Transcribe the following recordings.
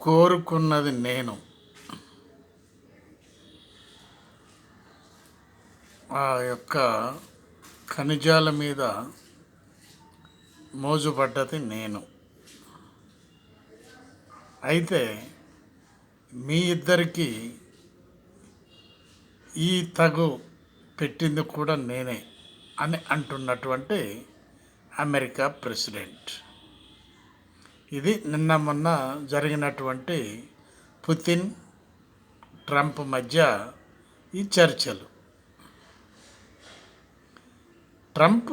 కోరుకున్నది నేను. ఆ యొక్క ఖనిజాల మీద మోజుపడ్డది నేను. అయితే మీ ఇద్దరికి ఈ తగు పెట్టింది కూడా నేనే అని అంటున్నటువంటి అమెరికా ప్రెసిడెంట్. ఇది నిన్న మొన్న జరిగినటువంటి పుతిన్ ట్రంప్ మధ్య ఈ చర్చలు. ట్రంప్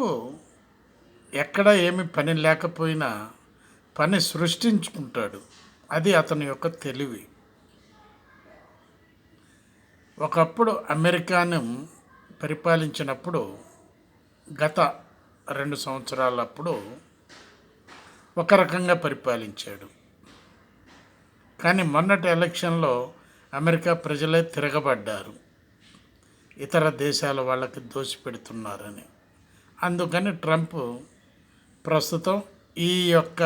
ఎక్కడ ఏమి పని లేకపోయినా పని సృష్టించుకుంటాడు. అది అతని యొక్క తెలివి. ఒకప్పుడు అమెరికాను పరిపాలించినప్పుడు గత 2 సంవత్సరాలప్పుడు ఒక రకంగా పరిపాలించాడు. కానీ మొన్నటి ఎలక్షన్లో అమెరికా ప్రజలే తిరగబడ్డారు, ఇతర దేశాల వాళ్ళకి దోచిపెడుతున్నారని. అందుకని ట్రంప్ ప్రస్తుతం ఈ యొక్క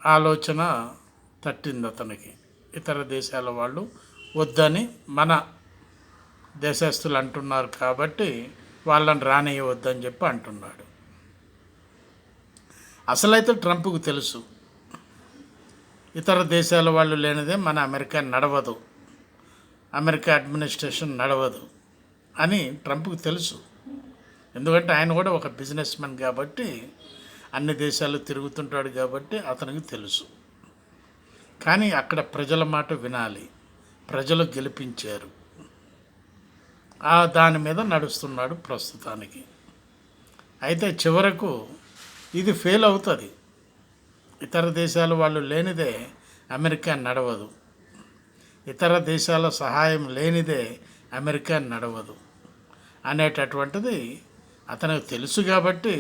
ఆలోచన తట్టింది అతనికి. ఇతర దేశాల వాళ్ళు వద్దని మన దేశస్తులు అంటున్నారు కాబట్టి వాళ్ళని రానియవద్దని చెప్పి అంటున్నాడు. అసలైతే ట్రంప్కు తెలుసు ఇతర దేశాల వాళ్ళు లేనిదే మన అమెరికా నడవదు, అమెరికా అడ్మినిస్ట్రేషన్ నడవదు అని ట్రంప్కు తెలుసు. ఎందుకంటే ఆయన కూడా ఒక బిజినెస్ మ్యాన్ కాబట్టి, అన్ని దేశాలు తిరుగుతుంటాడు కాబట్టి అతనికి తెలుసు. కానీ అక్కడ ప్రజల మాట వినాలి, ప్రజలు గెలిపించారు, దాని మీద నడుస్తున్నాడు ప్రస్తుతానికి. అయితే చివరకు ఇది ఫెయిల్ అవుతుంది. ఇతర దేశాల వాళ్ళు లేనిదే అమెరికా నడవదు, ఇతర దేశాల సహాయం లేనిదే అమెరికా నడవదు అనేటటువంటిది అతనికి తెలుసు. కాబట్టి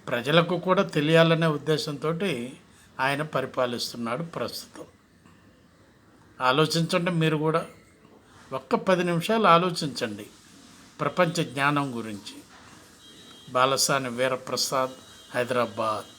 ప్రజలకు కూడా తెలియాలనే ఉద్దేశంతో ఆయన పరిపాలిస్తున్నాడు ప్రస్తుతం. ఆలోచించండి, మీరు కూడా ఒక్క 10 నిమిషాలు ఆలోచించండి ప్రపంచ జ్ఞానం గురించి. బాలసాని వీరప్రసాద్, హైదరాబాద్.